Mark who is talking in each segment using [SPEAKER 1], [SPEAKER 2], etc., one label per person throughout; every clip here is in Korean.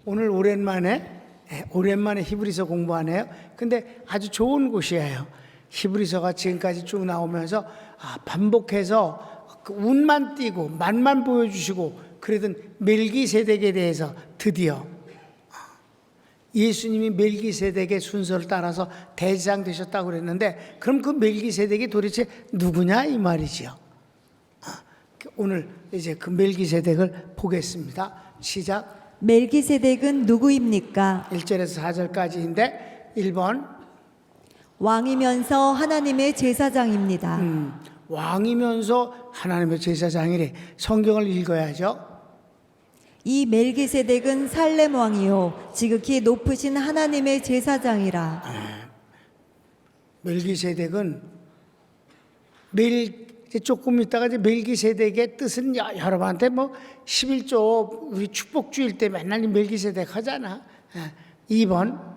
[SPEAKER 1] 오늘 오랜만에 히브리서 공부하네요. 근데 아주 좋은 곳이에요. 히브리서가 지금까지 쭉 나오면서 반복해서 그 운만 띄고 맛만 보여주시고 그러던 멜기세덱에 대해서 드디어 예수님이 멜기세덱의 순서를 따라서 대제사장 되셨다고 그랬는데, 그럼 그 멜기세덱이 도대체 누구냐 이 말이지요. 오늘 이제 그 멜기세덱을 보겠습니다. 시작.
[SPEAKER 2] 멜기세덱은 누구입니까?
[SPEAKER 1] 1절에서 4절까지인데 1번
[SPEAKER 2] 왕이면서 하나님의 제사장입니다.
[SPEAKER 1] 왕이면서 하나님의 제사장이래. 성경을 읽어야죠.
[SPEAKER 2] 이 멜기세덱은 살렘 왕이요 지극히 높으신 하나님의 제사장이라.
[SPEAKER 1] 멜기세덱은 조금 있다가 이제 멜기세덱의 뜻은 여러분한테 뭐 11조 우리 축복주일 때 맨날 멜기세덱 하잖아. 2번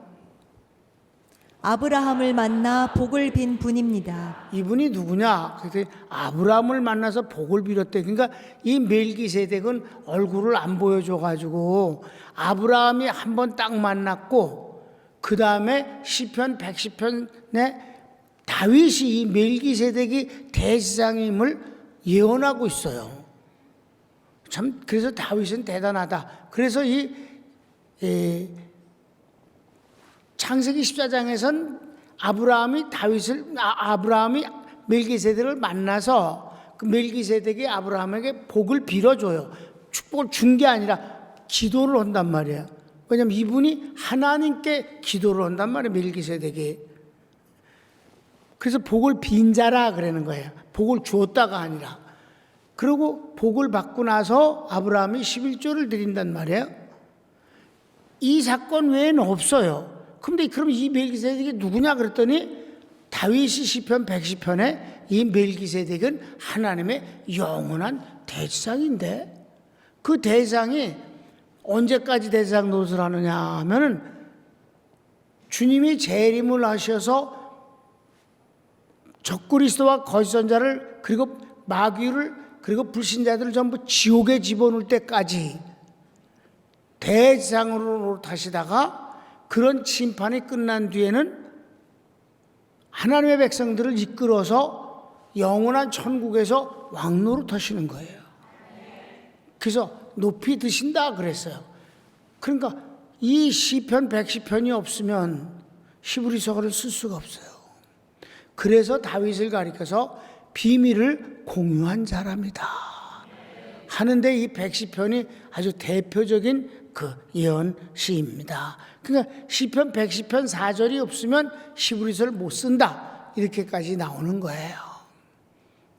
[SPEAKER 2] 아브라함을 만나 복을 빈 분입니다.
[SPEAKER 1] 이분이 누구냐? 그랬더니 아브라함을 만나서 복을 빌었대. 그러니까 이 멜기세덱은 얼굴을 안 보여줘가지고 아브라함이 한 번 딱 만났고, 그 다음에 시편 110편에 다윗이 이 멜기세덱이 대제사장임을 예언하고 있어요. 참, 그래서 다윗은 대단하다. 그래서 이 창세기 14장에선 아브라함이 멜기세덱을 만나서 그 멜기세덱이 아브라함에게 복을 빌어줘요. 축복을 준 게 아니라 기도를 한단 말이에요. 왜냐하면 이분이 하나님께 기도를 한단 말이에요, 멜기세덱이. 그래서 복을 빈 자라 그러는 거예요. 복을 주었다가 아니라. 그리고 복을 받고 나서 아브라함이 11조를 드린단 말이에요. 이 사건 외에는 없어요. 근데 그럼 이 멜기세덱이 누구냐 그랬더니 다윗이 시편 110편에 이 멜기세덱은 하나님의 영원한 대제사장인데, 그 대제사장이 언제까지 대제사장 노릇을 하느냐 하면은 주님이 재림을 하셔서 적그리스도와 거짓 선자를 그리고 마귀를 그리고 불신자들을 전부 지옥에 집어넣을 때까지 대제사장으로 타시다가 그런 심판이 끝난 뒤에는 하나님의 백성들을 이끌어서 영원한 천국에서 왕노릇 하시는 거예요. 그래서 높이 드신다 그랬어요. 그러니까 이 시편 110편이 없으면 히브리서를 쓸 수가 없어요. 그래서 다윗을 가리켜서 비밀을 공유한 사람이다 하는데, 이 110편이 아주 대표적인 그 예언시입니다. 그러니까 시편 110편 4절이 없으면 히브리서를 못 쓴다, 이렇게까지 나오는 거예요.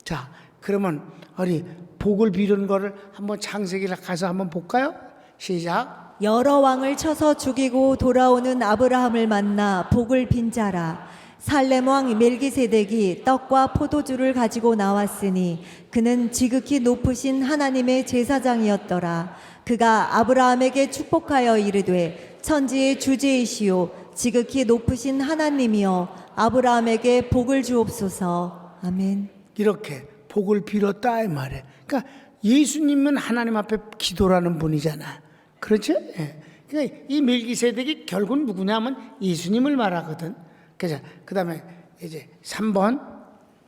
[SPEAKER 1] 자, 그러면 우리 복을 비는 거를 한번 창세기를 가서 한번 볼까요? 시작.
[SPEAKER 2] 여러 왕을 쳐서 죽이고 돌아오는 아브라함을 만나 복을 빈 자라. 살렘 왕 멜기세덱이 떡과 포도주를 가지고 나왔으니 그는 지극히 높으신 하나님의 제사장이었더라. 그가 아브라함에게 축복하여 이르되 천지의 주제이시오 지극히 높으신 하나님이여 아브라함에게 복을 주옵소서. 아멘.
[SPEAKER 1] 이렇게 복을 빌었다 이 말이에요. 그러니까 예수님은 하나님 앞에 기도라는 분이잖아. 그렇죠? 예. 그러니까 이 멜기세덱이 결국 누구냐면 예수님을 말하거든. 그래서 그 다음에 이제 3번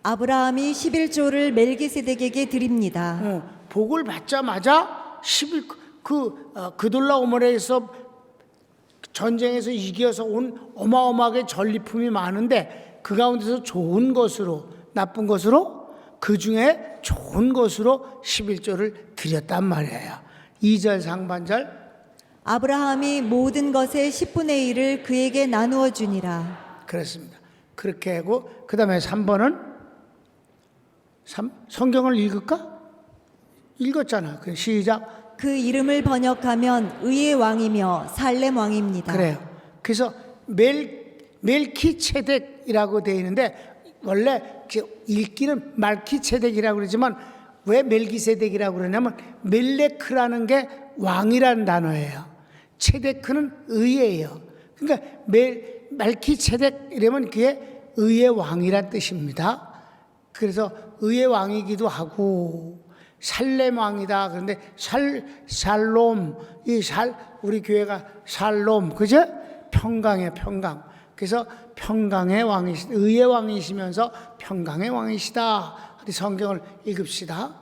[SPEAKER 2] 아브라함이 11조를 멜기세덱에게 드립니다.
[SPEAKER 1] 복을 받자마자 그돌라오므에서 전쟁에서 이겨서 온 어마어마하게 전리품이 많은데, 그 가운데서 좋은 것으로 나쁜 것으로 그 중에 좋은 것으로 11조를 드렸단 말이에요. 2절 상반절
[SPEAKER 2] 아브라함이 모든 것의 10분의 1을 그에게 나누어 주니라.
[SPEAKER 1] 그렇습니다. 그렇게 하고 그 다음에 3번은 성경을 읽을까? 읽었잖아. 그 시작.
[SPEAKER 2] 그 이름을 번역하면 의의 왕이며 살렘 왕입니다.
[SPEAKER 1] 그래요. 그래서 멜키체덱이라고 되어 있는데, 원래 읽기는 말키체덱이라고 그러지만 왜 멜기세덱이라고 그러냐면 멜레크라는 게 왕이라는 단어예요. 체데크는 의예요. 그러니까 말키체덱 이러면 그게 의의 왕이란 뜻입니다. 그래서 의의 왕이기도 하고 살렘 왕이다. 그런데 샬롬, 우리 교회가 샬롬, 그죠? 평강의 평강. 그래서 평강의 왕이시, 의의 왕이시면서 평강의 왕이시다. 우리 성경을 읽읍시다.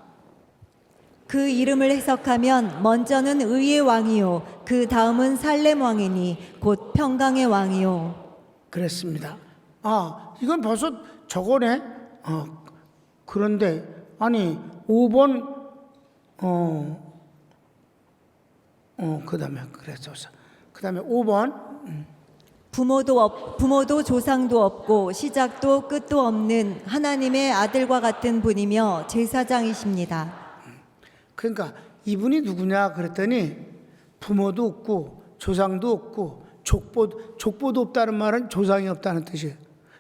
[SPEAKER 2] 그 이름을 해석하면 먼저는 의의 왕이요 그 다음은 살렘 왕이니 곧 평강의 왕이요.
[SPEAKER 1] 그랬습니다. 이건 벌써 저거네. 그런데 아니 5번 그다음에 그래서 그다음에 5번
[SPEAKER 2] 부모도 조상도 없고 시작도 끝도 없는 하나님의 아들과 같은 분이며 제사장이십니다.
[SPEAKER 1] 그러니까 이분이 누구냐 그랬더니 부모도 없고 조상도 없고 족보도 없다는 말은 조상이 없다는 뜻이에요.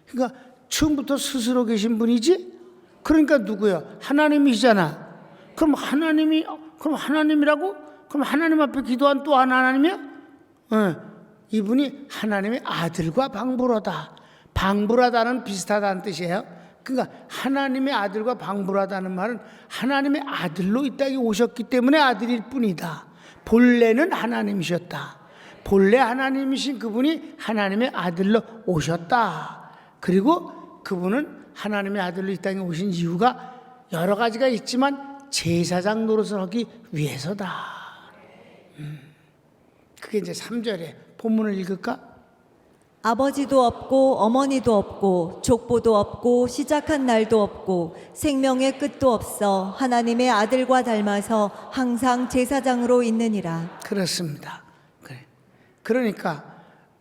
[SPEAKER 1] 그러니까 처음부터 스스로 계신 분이지. 그러니까 누구야? 하나님이시잖아. 그럼 하나님이라고? 그럼 하나님 앞에 기도한 또 하나님이야? 이분이 하나님의 아들과 방부로다. 방부라다는 비슷하다는 뜻이에요. 그러니까 하나님의 아들과 방부라다는 말은 하나님의 아들로 이 땅에 오셨기 때문에 아들일 뿐이다. 본래는 하나님이셨다. 본래 하나님이신 그분이 하나님의 아들로 오셨다. 그리고 그분은 하나님의 아들로 이 땅에 오신 이유가 여러 가지가 있지만 제사장 노릇을 하기 위해서다. 그게 이제 3절에 본문을 읽을까?
[SPEAKER 2] 아버지도 없고 어머니도 없고 족보도 없고 시작한 날도 없고 생명의 끝도 없어 하나님의 아들과 닮아서 항상 제사장으로 있느니라.
[SPEAKER 1] 그렇습니다. 그래. 그러니까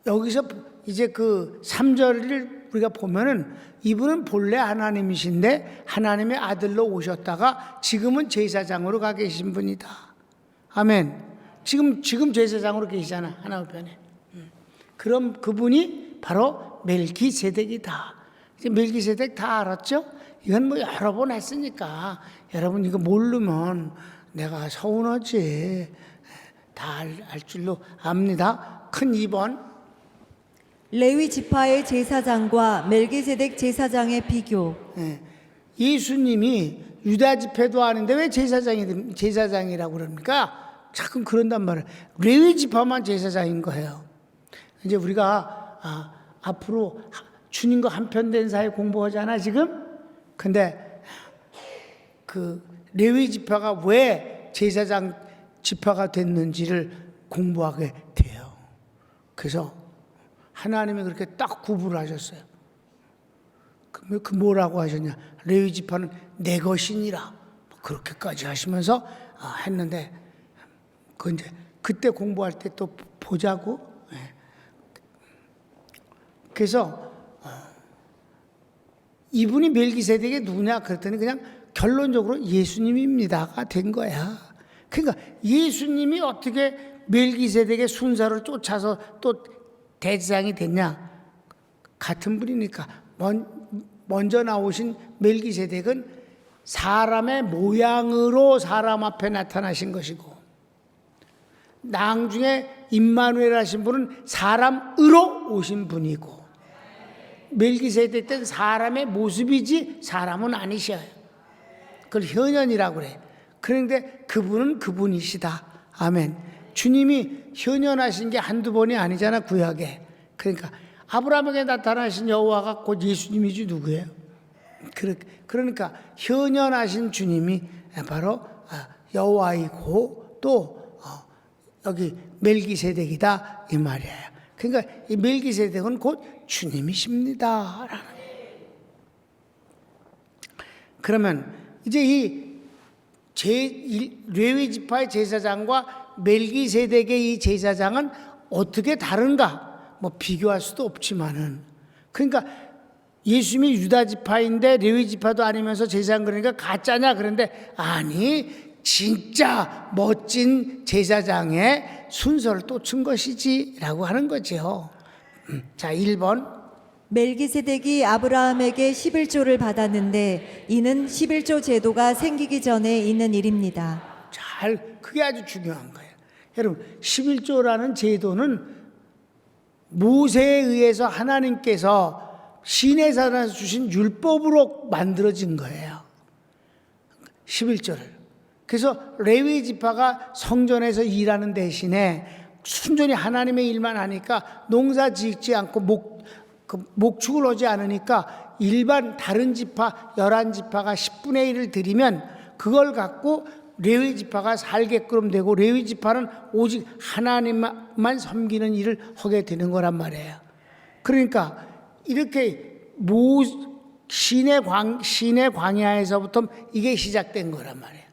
[SPEAKER 1] 여기서 이제 그 3절을 우리가 보면은 이분은 본래 하나님이신데 하나님의 아들로 오셨다가 지금은 제사장으로 가 계신 분이다. 아멘. 지금 제사장으로 계시잖아. 하나님 편에. 그럼 그분이 바로 멜기세덱이다. 이제 멜기세덱 다 알았죠? 이건 뭐 여러 번 했으니까 여러분 이거 모르면 내가 서운하지. 다 알 줄로 압니다. 큰 2번.
[SPEAKER 2] 레위 지파의 제사장과 멜기세덱 제사장의 비교.
[SPEAKER 1] 예수님이 유다 지파도 아닌데 왜 제사장이라고 그럽니까? 자꾸 그런단 말이에요. 레위 지파만 제사장인 거예요. 이제 우리가 앞으로 주님과 한편된 사회 공부하잖아 지금. 근데 그 레위 지파가 왜 제사장 지파가 됐는지를 공부하게 돼요. 그래서 하나님이 그렇게 딱 구분을 하셨어요. 그 뭐라고 하셨냐? 레위 지파는 내 것이니라. 그렇게까지 하시면서 했는데 그 이제 그때 공부할 때 또 보자고. 그래서 이분이 멜기세덱이 누구냐 그랬더니 그냥 결론적으로 예수님입니다가 된 거야. 그러니까 예수님이 어떻게 멜기세덱의 순서를 쫓아서 또 대제사장이 됐냐? 같은 분이니까. 먼저 나오신 멜기세덱은 사람의 모양으로 사람 앞에 나타나신 것이고, 나중에 임마누엘 하신 분은 사람으로 오신 분이고, 멜기세덱 때는 사람의 모습이지 사람은 아니셔요. 그걸 현현이라고 그래. 그런데 그분은 그분이시다. 아멘. 주님이 현현하신 게 한두 번이 아니잖아 구약에. 그러니까 아브라함에게 나타나신 여호와가 곧 예수님이지 누구예요? 그러니까 현현하신 주님이 바로 여호와이고 또 여기 멜기세덱이다 이 말이에요. 그러니까 이 멜기세덱은 곧 주님이십니다. 그러면 이제 이 레위 지파의 제사장과 멜기세덱의 이 제사장은 어떻게 다른가? 뭐 비교할 수도 없지만은, 그러니까 예수님이 유다 지파인데 레위 지파도 아니면서 제사장 그러니까 가짜냐? 그런데 아니, 진짜 멋진 제사장의 순서를 쫓은 것이지라고 하는 거죠. 자, 1번.
[SPEAKER 2] 멜기세덱이 아브라함에게 11조를 받았는데 이는 11조 제도가 생기기 전에 있는 일입니다.
[SPEAKER 1] 그게 아주 중요한 거예요. 여러분, 11조라는 제도는 모세에 의해서 하나님께서 시내산에서 주신 율법으로 만들어진 거예요. 11조를. 그래서 레위 지파가 성전에서 일하는 대신에 순전히 하나님의 일만 하니까 농사 짓지 않고 목축을 하지 않으니까 일반 다른 지파 11지파가 10분의 1을 드리면 그걸 갖고 레위 지파가 살게끔 되고 레위 지파는 오직 하나님만 섬기는 일을 하게 되는 거란 말이에요. 그러니까 이렇게 신의 광야에서부터 이게 시작된 거란 말이에요.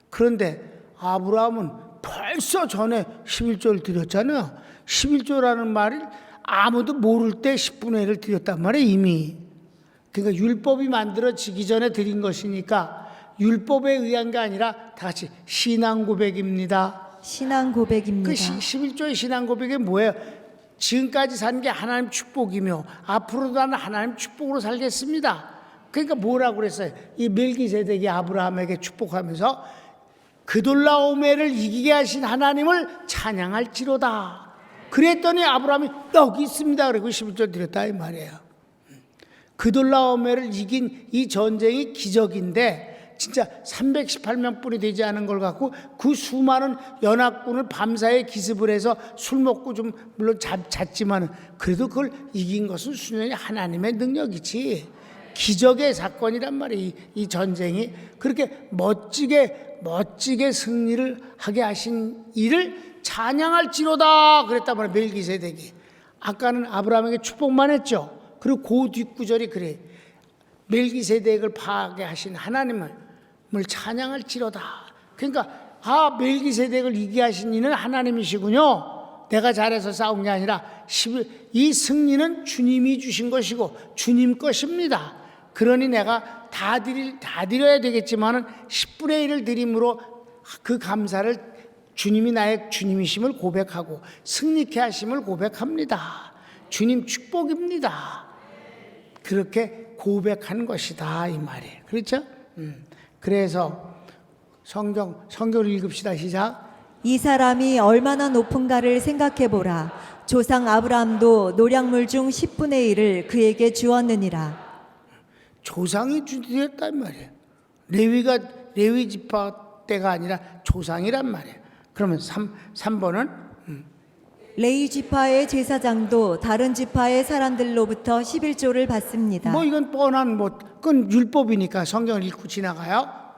[SPEAKER 1] 그런데 아브라함은 벌써 전에 11조를 드렸잖아요. 11조라는 말을 아무도 모를 때 10분의 1을 드렸단 말이에요, 이미. 그러니까 율법이 만들어지기 전에 드린 것이니까 율법에 의한 게 아니라 다 같이 신앙 고백입니다.
[SPEAKER 2] 신앙 고백입니다.
[SPEAKER 1] 그 11조의 신앙 고백이 뭐예요? 지금까지 산 게 하나님 축복이며 앞으로도 나는 하나님 축복으로 살겠습니다. 그러니까 뭐라고 그랬어요? 이 멜기세덱이 아브라함에게 축복하면서 그돌라오메를 이기게 하신 하나님을 찬양할지로다. 그랬더니 아브라함이 여기 있습니다. 그리고 11조 드렸다 이 말이에요. 그돌라오메를 이긴 이 전쟁이 기적인데 진짜 318명뿐이 되지 않은 걸 갖고 그 수많은 연합군을 밤사이에 기습을 해서 술 먹고 좀 물론 잤지만 그래도 그걸 이긴 것은 순전히 하나님의 능력이지 기적의 사건이란 말이에요. 이 전쟁이 그렇게 멋지게 승리를 하게 하신 이를 찬양할지로다 그랬단 말이에요. 멜기세덱이. 아까는 아브라함에게 축복만 했죠. 그리고 그 뒷구절이 그래. 멜기세덱을 파괴하신 하나님을 찬양할지로다. 그러니까 멜기세덱을 이기게 하신 이는 하나님이시군요. 내가 잘해서 싸운 게 아니라 이 승리는 주님이 주신 것이고 주님 것입니다. 그러니 내가 다 드려야 되겠지만은 10분의 1을 드림으로 그 감사를 주님이 나의 주님이심을 고백하고 승리케 하심을 고백합니다. 주님 축복입니다. 그렇게 고백한 것이다 이 말이에요. 그렇죠? 그래서 성경을 읽읍시다. 시작.
[SPEAKER 2] 이 사람이 얼마나 높은가를 생각해 보라. 조상 아브라함도 노량물 중 10분의 1을 그에게 주었느니라.
[SPEAKER 1] 조상이 주었단 말이에요. 레위 지파 때가 아니라 조상이란 말이에요. 그러면 3번은
[SPEAKER 2] 레위 지파의 제사장도 다른 지파의 사람들로부터 11조를 받습니다.
[SPEAKER 1] 이건 뻔한 그건 율법이니까 성경을 읽고 지나가요.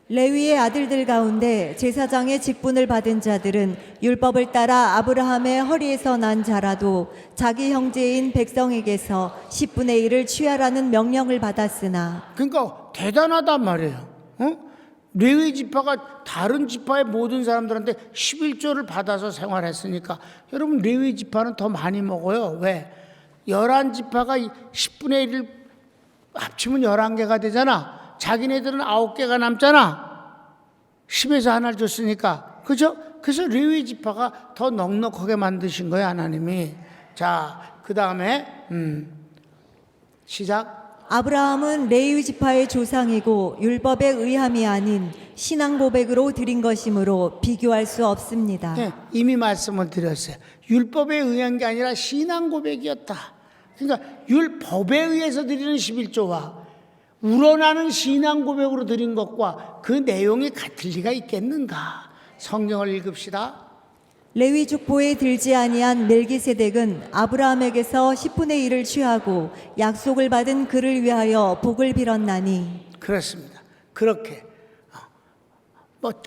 [SPEAKER 2] 레위의 아들들 가운데 제사장의 직분을 받은 자들은 율법을 따라 아브라함의 허리에서 난 자라도 자기 형제인 백성에게서 10분의 1을 취하라는 명령을 받았으나
[SPEAKER 1] 그러니까 대단하단 말이에요. 레위 지파가 다른 지파의 모든 사람들한테 11조를 받아서 생활했으니까 여러분 레위 지파는 더 많이 먹어요. 왜? 11지파가 10분의 1을 합치면 11개가 되잖아. 자기네들은 9개가 남잖아. 10에서 하나를 줬으니까. 그죠? 그래서 레위 지파가 더 넉넉하게 만드신 거예요, 하나님이. 자, 그 다음에 시작.
[SPEAKER 2] 아브라함은 레위 지파의 조상이고 율법에 의함이 아닌 신앙 고백으로 드린 것이므로 비교할 수 없습니다.
[SPEAKER 1] 네, 이미 말씀을 드렸어요. 율법에 의한 게 아니라 신앙 고백이었다. 그러니까 율법에 의해서 드리는 11조와 우러나는 신앙 고백으로 드린 것과 그 내용이 같을 리가 있겠는가? 성경을 읽읍시다.
[SPEAKER 2] 레위 족보에 들지 아니한 멜기세덱은 아브라함에게서 10분의 1을 취하고 약속을 받은 그를 위하여 복을 빌었나니.
[SPEAKER 1] 그렇습니다. 그렇게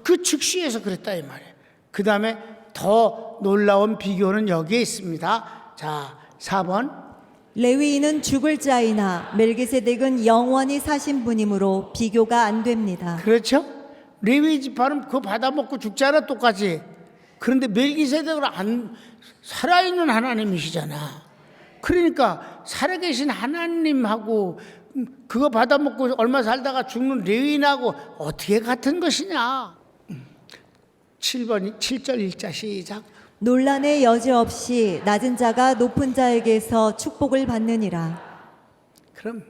[SPEAKER 1] 그 즉시에서 그랬다 이 말이에요. 그 다음에 더 놀라운 비교는 여기에 있습니다. 자, 4번.
[SPEAKER 2] 레위인은 죽을 자이나 멜기세덱은 영원히 사신 분이므로 비교가 안 됩니다.
[SPEAKER 1] 그렇죠? 레위 지파는 그거 받아먹고 죽잖아 똑같이. 그런데 멜기세덱은 살아있는 하나님이시잖아. 그러니까 살아계신 하나님하고 그거 받아먹고 얼마 살다가 죽는 레위인하고 어떻게 같은 것이냐. 7절 1자 시작.
[SPEAKER 2] 논란의 여지 없이 낮은 자가 높은 자에게서 축복을 받느니라.
[SPEAKER 1] 그럼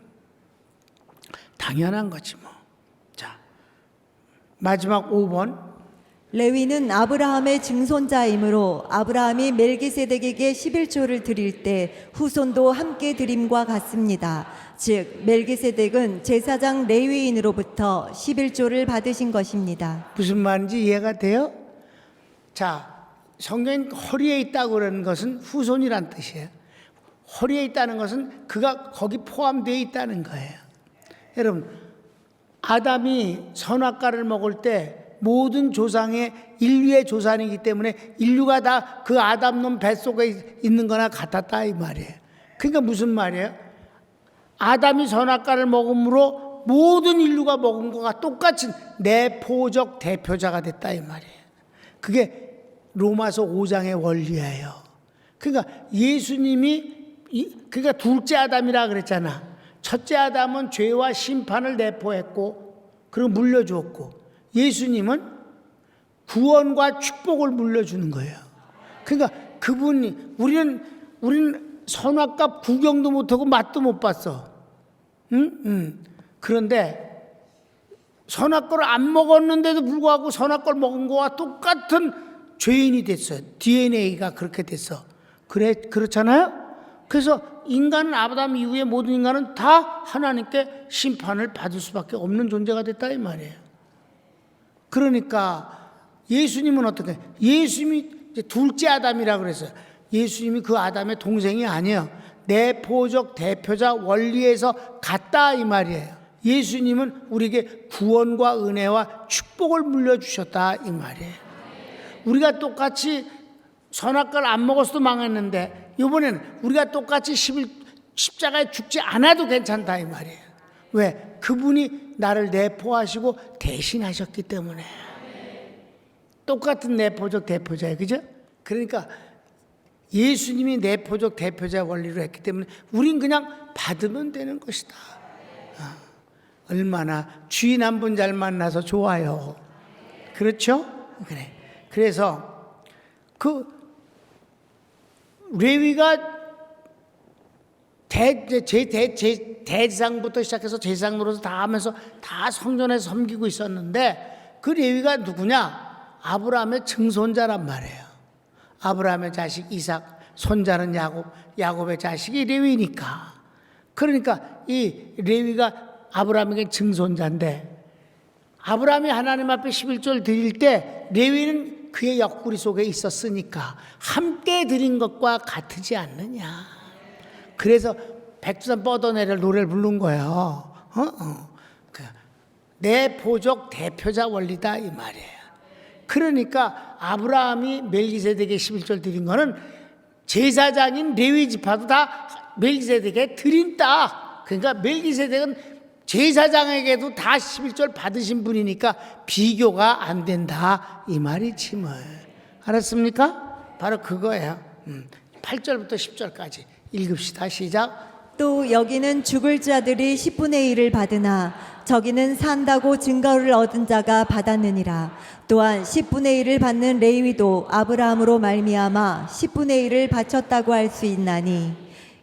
[SPEAKER 1] 당연한 거지 뭐. 자, 마지막 5번.
[SPEAKER 2] 레위는 아브라함의 증손자이므로 아브라함이 멜기세덱에게 11조를 드릴 때 후손도 함께 드림과 같습니다. 즉 멜기세덱은 제사장 레위인으로부터 11조를 받으신 것입니다.
[SPEAKER 1] 무슨 말인지 이해가 돼요? 자, 성경에 허리에 있다고 그러는 것은 후손이란 뜻이에요. 허리에 있다는 것은 그가 거기 포함되어 있다는 거예요. 여러분, 아담이 선악과를 먹을 때 모든 조상의 인류의 조상이기 때문에 인류가 다 그 아담 놈 뱃속에 있는 거나 같았다 이 말이에요. 그러니까 무슨 말이에요? 아담이 선악과를 먹음으로 모든 인류가 먹은 거가 똑같이 내포적 대표자가 됐다 이 말이에요. 그게 로마서 5장의 원리예요. 그러니까 예수님이 그러니까 둘째 아담이라 그랬잖아. 첫째 아담은 죄와 심판을 내포했고 그리고 물려주었고 예수님은 구원과 축복을 물려주는 거예요. 그러니까 그분이 우리는 선악과 구경도 못하고 맛도 못 봤어. 그런데 선악과를 안 먹었는데도 불구하고 선악과를 먹은 거와 똑같은 죄인이 됐어요. DNA가 그렇게 됐어. 그렇잖아요? 그래서 인간은 아담 이후에 모든 인간은 다 하나님께 심판을 받을 수밖에 없는 존재가 됐다 이 말이에요. 그러니까 예수님은 어떻게? 예수님이 이제 둘째 아담이라고 그랬어요. 예수님이 그 아담의 동생이 아니에요. 내포적 대표자 원리에서 같다 이 말이에요. 예수님은 우리에게 구원과 은혜와 축복을 물려주셨다 이 말이에요. 우리가 똑같이 선악과를 안 먹었어도 망했는데 이번에는 우리가 똑같이 십자가에 죽지 않아도 괜찮다 이 말이에요. 왜? 그분이 나를 내포하시고 대신하셨기 때문에. 똑같은 내포적 대표자예요. 그죠? 그러니까 예수님이 내포적 대표자 원리로 했기 때문에 우린 그냥 받으면 되는 것이다. 얼마나 주인 한 분 잘 만나서 좋아요. 그렇죠? 그래. 그래서 그 레위가 대지상부터 시작해서 제사장 노릇을 다 하면서 다 성전에서 섬기고 있었는데 그 레위가 누구냐? 아브라함의 증손자란 말이에요. 아브라함의 자식 이삭, 손자는 야곱, 야곱의 자식이 레위니까. 그러니까 이 레위가 아브라함에게 증손자인데 아브라함이 하나님 앞에 11조를 드릴 때 레위는 그의 옆구리 속에 있었으니까 함께 드린 것과 같지 않느냐. 그래서 백두산 뻗어내려 노래를 부른 거예요. 내 보족 대표자 원리다 이 말이에요. 그러니까 아브라함이 멜기세덱에게 11조를 드린 거는 제사장인 레위 지파도 다 멜기세덱에게 드린다. 그러니까 멜기세덱은 제사장에게도 다 11조를 받으신 분이니까 비교가 안 된다 이 말이지 뭐. 알았습니까? 바로 그거예요. 8절부터 10절까지 읽읍시다. 시작.
[SPEAKER 2] 또 여기는 죽을 자들이 10분의 1을 받으나 저기는 산다고 증거를 얻은 자가 받았느니라. 또한 10분의 1을 받는 레위도 아브라함으로 말미암아 10분의 1을 바쳤다고 할 수 있나니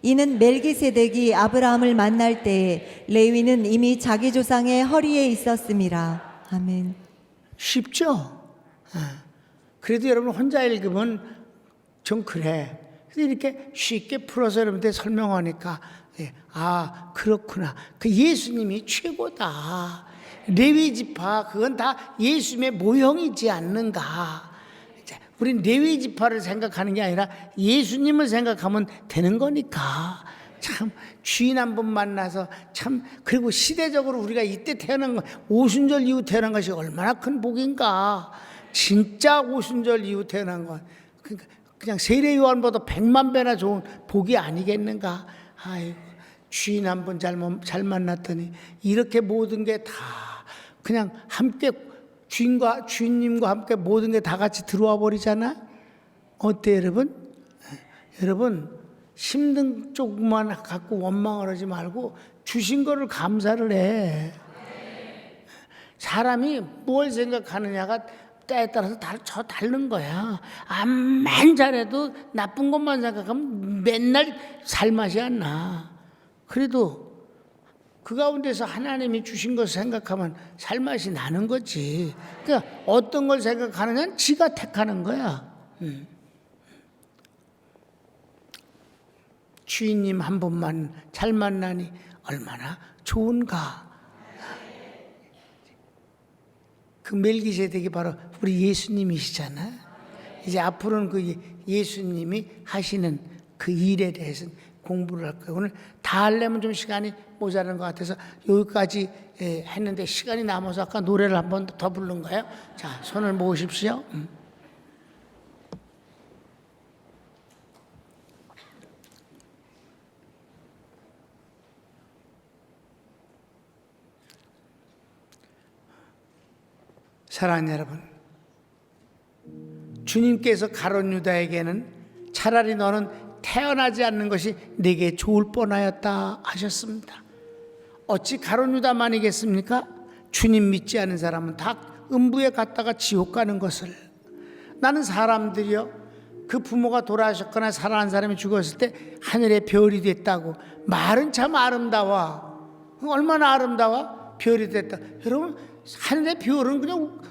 [SPEAKER 2] 이는 멜기세덱이 아브라함을 만날 때에 레위는 이미 자기 조상의 허리에 있었음이라. 아멘.
[SPEAKER 1] 쉽죠? 그래도 여러분 혼자 읽으면 좀 그래. 그래서 이렇게 쉽게 풀어서 여러분한테 설명하니까 아 그렇구나. 그 예수님이 최고다. 레위 지파 그건 다 예수님의 모형이지 않는가. 우린 레위 지파를 생각하는 게 아니라 예수님을 생각하면 되는 거니까. 참 주인 한 분 만나서 참 그리고 시대적으로 우리가 이때 태어난 거 오순절 이후 태어난 것이 얼마나 큰 복인가. 진짜 오순절 이후 태어난 건 그러니까 그냥 세례 요한보다 100만 배나 좋은 복이 아니겠는가. 아이고 주인 한 분 잘 만났더니 이렇게 모든 게 다 그냥 함께 주인님과 함께 모든 게 다 같이 들어와 버리잖아. 어때 여러분? 여러분 힘든 쪽만 갖고 원망을 하지 말고 주신 거를 감사를 해. 사람이 뭘 생각하느냐가 때에 따라서 다른 거야. 암만 잘해도 나쁜 것만 생각하면 맨날 살맛이 안 나. 그래도 그 가운데서 하나님이 주신 것을 생각하면 살맛이 나는 거지. 그러니까 어떤 걸 생각하느냐는 지가 택하는 거야. 주인님 한 분만 잘 만나니 얼마나 좋은가. 그 멜기세덱이 바로 우리 예수님이시잖아. 이제 앞으로는 그 예수님이 하시는 그 일에 대해서 공부를 할 거예요. 오늘 다 하려면 좀 시간이 모자란 것 같아서 여기까지 했는데 시간이 남아서 아까 노래를 한 번 더 부른 거예요. 자, 손을 모으십시오. 사랑하는 여러분, 주님께서 가룟 유다에게는 차라리 너는 태어나지 않는 것이 내게 좋을 뻔하였다 하셨습니다. 어찌 가룟 유다만이겠습니까? 주님 믿지 않은 사람은 다 음부에 갔다가 지옥 가는 것을. 나는 사람들이요, 그 부모가 돌아가셨거나 사랑하는 사람이 죽었을 때 하늘에 별이 됐다고. 말은 참 아름다워. 얼마나 아름다워? 별이 됐다. 여러분, 하늘의 별은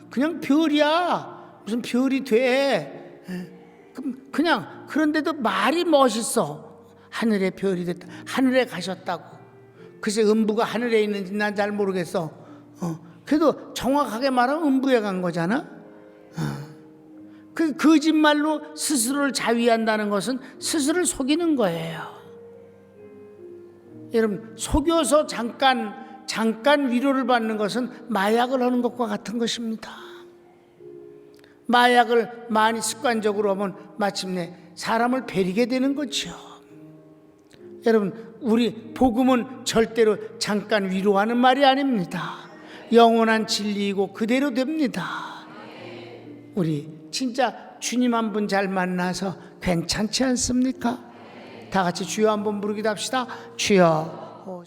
[SPEAKER 1] 그냥 별이야. 무슨 별이 돼? 그냥. 그런데도 말이 멋있어. 하늘의 별이 됐다. 하늘에 가셨다고. 글쎄 음부가 하늘에 있는지 난 잘 모르겠어. 그래도 정확하게 말하면 음부에 간 거잖아. 그 거짓말로 스스로를 자위한다는 것은 스스로를 속이는 거예요. 여러분, 속여서 잠깐 위로를 받는 것은 마약을 하는 것과 같은 것입니다. 마약을 많이 습관적으로 하면 마침내 사람을 베리게 되는 거죠. 여러분, 우리 복음은 절대로 잠깐 위로하는 말이 아닙니다. 영원한 진리이고 그대로 됩니다. 우리 진짜 주님 한 분 잘 만나서 괜찮지 않습니까? 다 같이 주여 한번 부르기도 합시다. 주여.